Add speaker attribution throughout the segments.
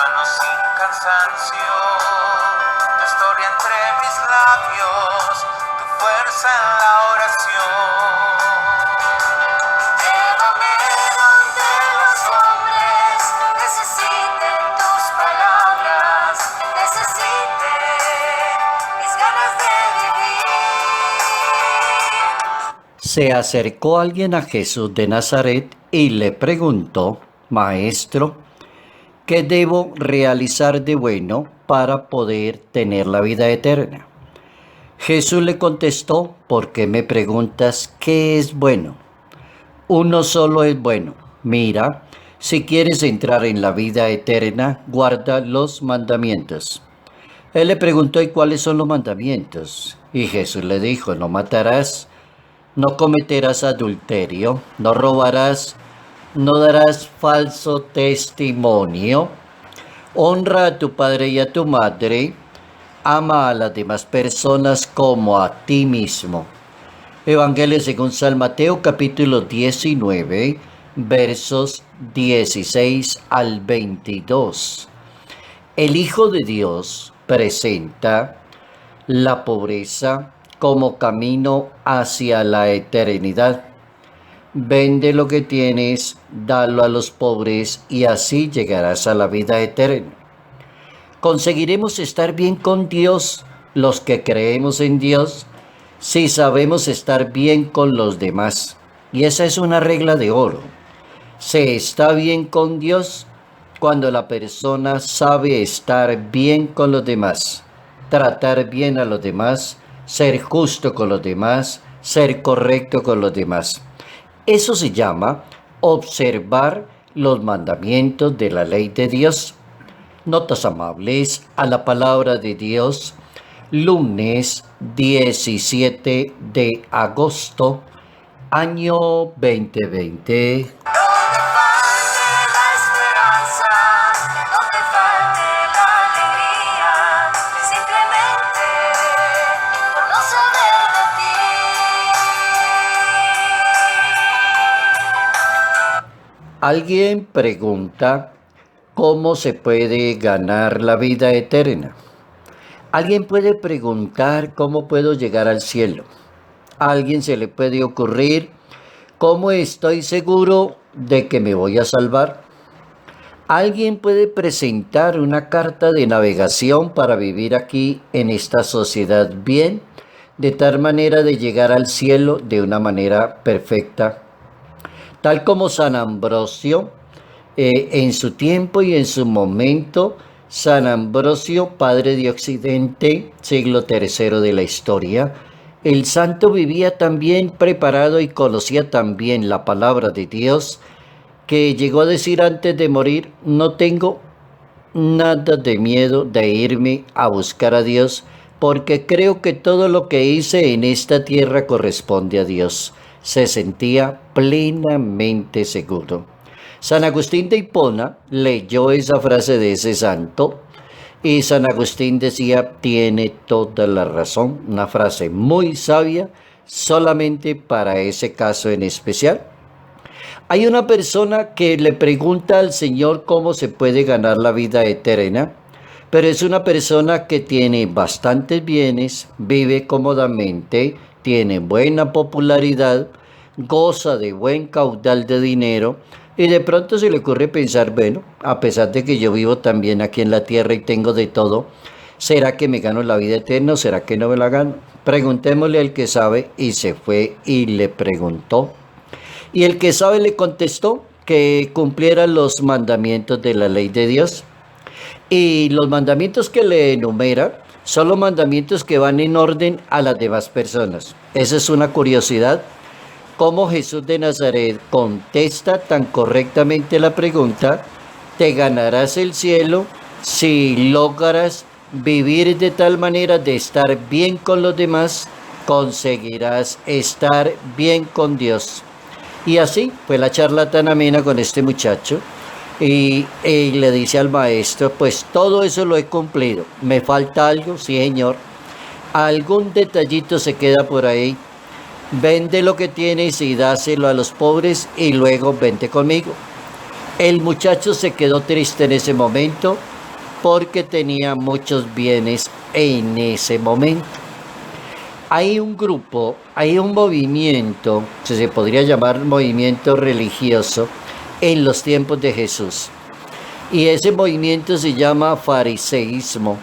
Speaker 1: manos sin cansancio, tu historia entre mis labios, tu fuerza en la oración. Llévame donde los hombres necesiten tus palabras, necesiten mis ganas de vivir.
Speaker 2: Se acercó alguien a Jesús de Nazaret y le preguntó: Maestro, ¿qué debo realizar de bueno para poder tener la vida eterna? Jesús le contestó: ¿por qué me preguntas qué es bueno? Uno solo es bueno. Mira, si quieres entrar en la vida eterna, guarda los mandamientos. Él le preguntó: ¿y cuáles son los mandamientos? Y Jesús le dijo: no matarás, no cometerás adulterio, no robarás, no darás falso testimonio, honra a tu padre y a tu madre, ama a las demás personas como a ti mismo. Evangelio según San Mateo, capítulo 19, versos 16 al 22. El Hijo de Dios presenta la pobreza como camino hacia la eternidad. Vende lo que tienes, dalo a los pobres y así llegarás a la vida eterna. Conseguiremos estar bien con Dios, los que creemos en Dios, si sabemos estar bien con los demás. Y esa es una regla de oro. Se está bien con Dios cuando la persona sabe estar bien con los demás, tratar bien a los demás, ser justo con los demás, ser correcto con los demás. Eso se llama observar los mandamientos de la ley de Dios. Notas amables a la palabra de Dios, lunes 17 de agosto, año 2020. Alguien pregunta: ¿cómo se puede ganar la vida eterna? Alguien puede preguntar: ¿cómo puedo llegar al cielo? A alguien se le puede ocurrir: ¿cómo estoy seguro de que me voy a salvar? Alguien puede presentar una carta de navegación para vivir aquí en esta sociedad bien, de tal manera de llegar al cielo de una manera perfecta. Tal como San Ambrosio, en su tiempo y en su momento, San Ambrosio, padre de Occidente, siglo III de la historia, el santo vivía tan bien preparado y conocía tan bien la palabra de Dios, que llegó a decir antes de morir: no tengo nada de miedo de irme a buscar a Dios, porque creo que todo lo que hice en esta tierra corresponde a Dios. Se sentía plenamente seguro. San Agustín de Hipona leyó esa frase de ese santo y San Agustín decía: tiene toda la razón, una frase muy sabia solamente para ese caso en especial. Hay una persona que le pregunta al Señor cómo se puede ganar la vida eterna, pero es una persona que tiene bastantes bienes, vive cómodamente, tiene buena popularidad, goza de buen caudal de dinero y de pronto se le ocurre pensar: bueno, a pesar de que yo vivo también aquí en la tierra y tengo de todo, ¿será que me gano la vida eterna o será que no me la gano? Preguntémosle al que sabe. Y se fue y le preguntó. Y el que sabe le contestó que cumpliera los mandamientos de la ley de Dios. Y los mandamientos que le enumera son los mandamientos que van en orden a las demás personas. Esa es una curiosidad, cómo Jesús de Nazaret contesta tan correctamente la pregunta: te ganarás el cielo si logras vivir de tal manera de estar bien con los demás, conseguirás estar bien con Dios. Y así fue la charla tan amena con este muchacho. Y le dice al maestro: pues todo eso lo he cumplido, ¿me falta algo? Sí, señor. Algún detallito se queda por ahí. Vende lo que tienes y dáselo a los pobres y luego vente conmigo. El muchacho se quedó triste en ese momento porque tenía muchos bienes en ese momento. Hay un grupo, hay un movimiento, que se podría llamar movimiento religioso, en los tiempos de Jesús. Y ese movimiento se llama fariseísmo.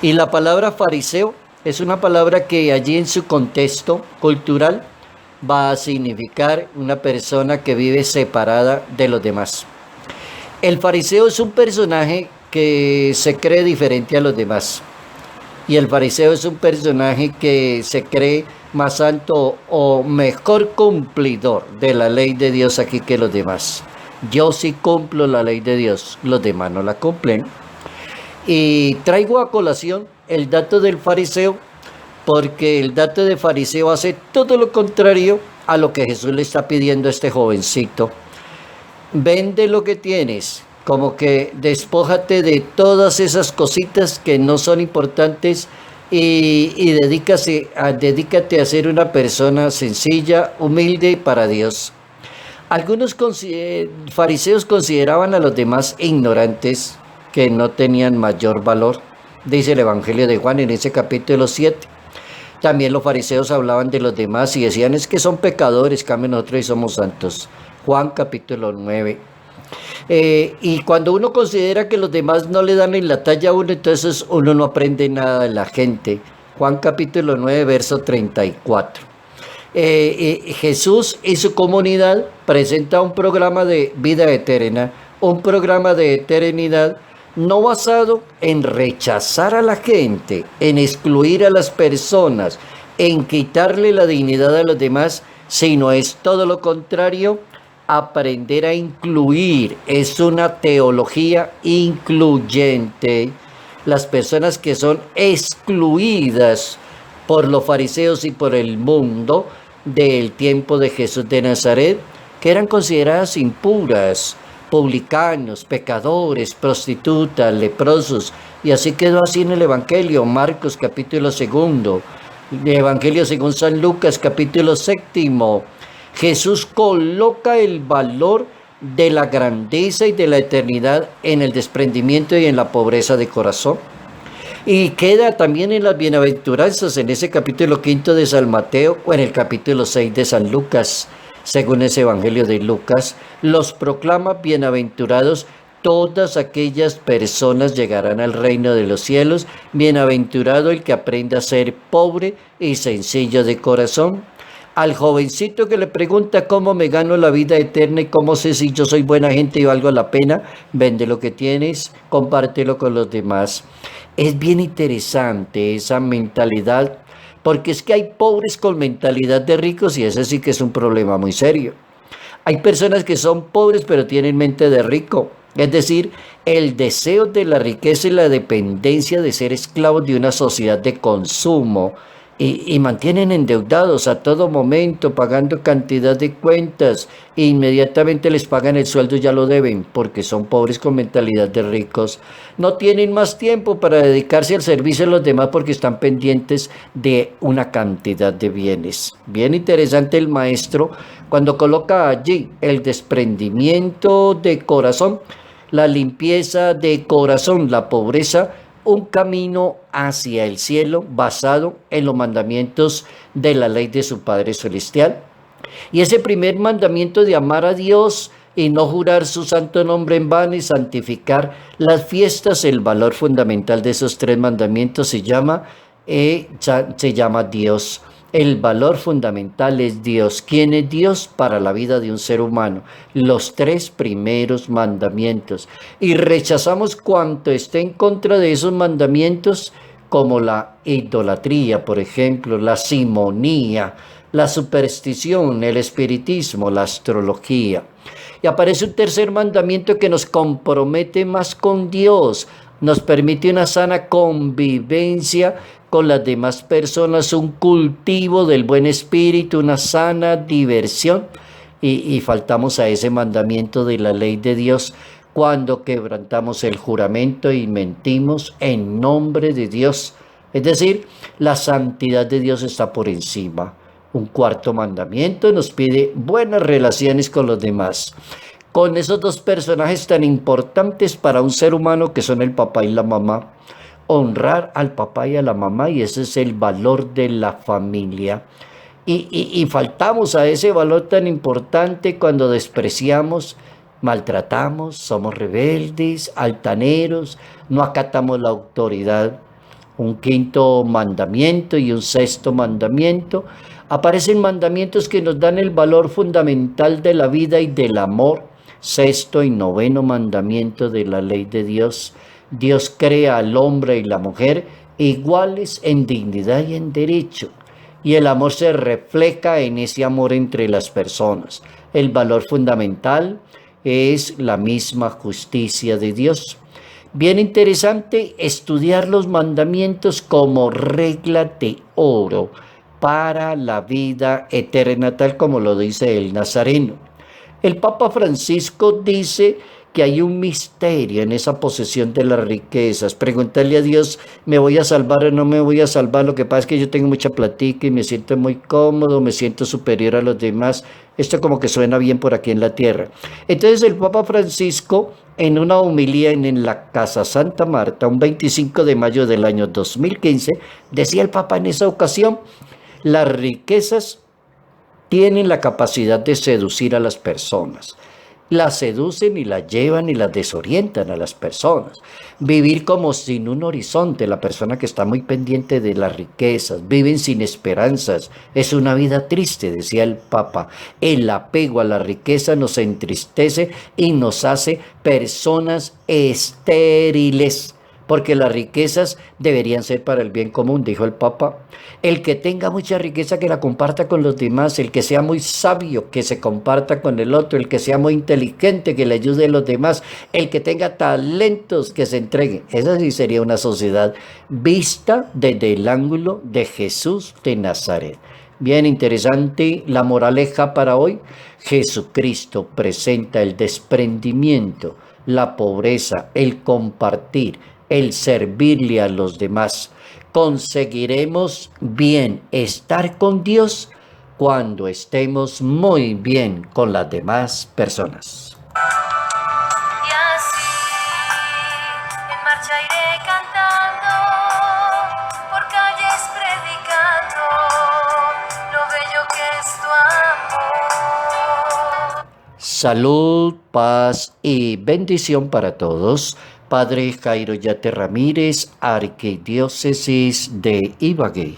Speaker 2: Y la palabra fariseo es una palabra que allí en su contexto cultural va a significar una persona que vive separada de los demás. El fariseo es un personaje que se cree diferente a los demás. Y el fariseo es un personaje que se cree más alto o mejor cumplidor de la ley de Dios aquí que los demás. Yo sí cumplo la ley de Dios, los demás no la cumplen. Y traigo a colación el dato del fariseo, porque el dato de fariseo hace todo lo contrario a lo que Jesús le está pidiendo a este jovencito. Vende lo que tienes, como que despójate de todas esas cositas que no son importantes y dedícate a ser una persona sencilla, humilde para Dios. Algunos fariseos consideraban a los demás ignorantes, que no tenían mayor valor, dice el Evangelio de Juan en ese capítulo 7. También los fariseos hablaban de los demás y decían es que son pecadores, cambio nosotros y somos santos. Juan capítulo 9. Y cuando uno considera que los demás no le dan en la talla a uno, entonces uno no aprende nada de la gente. Juan capítulo 9, verso 34. Jesús y su comunidad presenta un programa de vida eterna, un programa de eternidad no basado en rechazar a la gente, en excluir a las personas, en quitarle la dignidad a los demás, sino es todo lo contrario, aprender a incluir. Es una teología incluyente. Las personas que son excluidas por los fariseos y por el mundo del tiempo de Jesús de Nazaret, que eran consideradas impuras, publicanos, pecadores, prostitutas, leprosos, y así quedó así en el Evangelio, Marcos capítulo 2, Evangelio según San Lucas capítulo 7. Jesús coloca el valor de la grandeza y de la eternidad en el desprendimiento y en la pobreza de corazón. Y queda también en las bienaventuranzas, en ese capítulo 5 de San Mateo o en el capítulo 6 de San Lucas. Según ese Evangelio de Lucas, los proclama bienaventurados todas aquellas personas llegarán al reino de los cielos. Bienaventurado el que aprenda a ser pobre y sencillo de corazón. Al jovencito que le pregunta cómo me gano la vida eterna y cómo sé si yo soy buena gente y valgo la pena, vende lo que tienes, compártelo con los demás. Es bien interesante esa mentalidad, porque es que hay pobres con mentalidad de ricos y ese sí que es un problema muy serio. Hay personas que son pobres pero tienen mente de rico, es decir, el deseo de la riqueza y la dependencia de ser esclavos de una sociedad de consumo y mantienen endeudados a todo momento, pagando cantidad de cuentas e inmediatamente les pagan el sueldo y ya lo deben, porque son pobres con mentalidad de ricos. No tienen más tiempo para dedicarse al servicio de los demás porque están pendientes de una cantidad de bienes. Bien interesante el maestro cuando coloca allí el desprendimiento de corazón, la limpieza de corazón, la pobreza, un camino hacia el cielo basado en los mandamientos de la ley de su Padre Celestial. Y ese primer mandamiento de amar a Dios y no jurar su santo nombre en vano y santificar las fiestas, el valor fundamental de esos tres mandamientos se llama Dios. El valor fundamental es Dios. ¿Quién es Dios para la vida de un ser humano? Los tres primeros mandamientos. Y rechazamos cuanto esté en contra de esos mandamientos, como la idolatría, por ejemplo, la simonía, la superstición, el espiritismo, la astrología. Y aparece un tercer mandamiento que nos compromete más con Dios, nos permite una sana convivencia con las demás personas, un cultivo del buen espíritu, una sana diversión, y faltamos a ese mandamiento de la ley de Dios cuando quebrantamos el juramento y mentimos en nombre de Dios. Es decir, la santidad de Dios está por encima. Un cuarto mandamiento nos pide buenas relaciones con los demás. con esos dos personajes tan importantes para un ser humano que son el papá y la mamá. Honrar al papá y a la mamá, y ese es el valor de la familia. Y faltamos a ese valor tan importante cuando despreciamos, maltratamos, somos rebeldes, altaneros, no acatamos la autoridad. Un quinto mandamiento y un sexto mandamiento. Aparecen mandamientos que nos dan el valor fundamental de la vida y del amor. Sexto y noveno mandamiento de la ley de Dios. Dios crea al hombre y la mujer iguales en dignidad y en derecho. Y el amor se refleja en ese amor entre las personas. El valor fundamental es la misma justicia de Dios. Bien interesante estudiar los mandamientos como regla de oro para la vida eterna, tal como lo dice el Nazareno. El Papa Francisco dice que hay un misterio en esa posesión de las riquezas. Preguntarle a Dios, ¿me voy a salvar o no me voy a salvar? Lo que pasa es que yo tengo mucha platica y me siento muy cómodo, me siento superior a los demás. Esto como que suena bien por aquí en la tierra. Entonces el Papa Francisco, en una homilía en la Casa Santa Marta, un 25 de mayo del año 2015, decía el Papa en esa ocasión, las riquezas tienen la capacidad de seducir a las personas. Las seducen y las llevan y las desorientan a las personas. Vivir como sin un horizonte, la persona que está muy pendiente de las riquezas, viven sin esperanzas. Es una vida triste, decía el Papa. El apego a la riqueza nos entristece y nos hace personas estériles, porque las riquezas deberían ser para el bien común, dijo el Papa. El que tenga mucha riqueza que la comparta con los demás, el que sea muy sabio que se comparta con el otro, el que sea muy inteligente que le ayude a los demás, el que tenga talentos que se entregue. Esa sí sería una sociedad vista desde el ángulo de Jesús de Nazaret. Bien interesante la moraleja para hoy. Jesucristo presenta el desprendimiento, la pobreza, el compartir, el servirle a los demás. Conseguiremos bien estar con Dios cuando estemos muy bien con las demás personas.
Speaker 3: Y así en marcha iré cantando, por calles predicando lo bello que es tu amor.
Speaker 2: Salud, paz y bendición para todos. Padre Jairo Yate Ramírez, Arquidiócesis de Ibagué.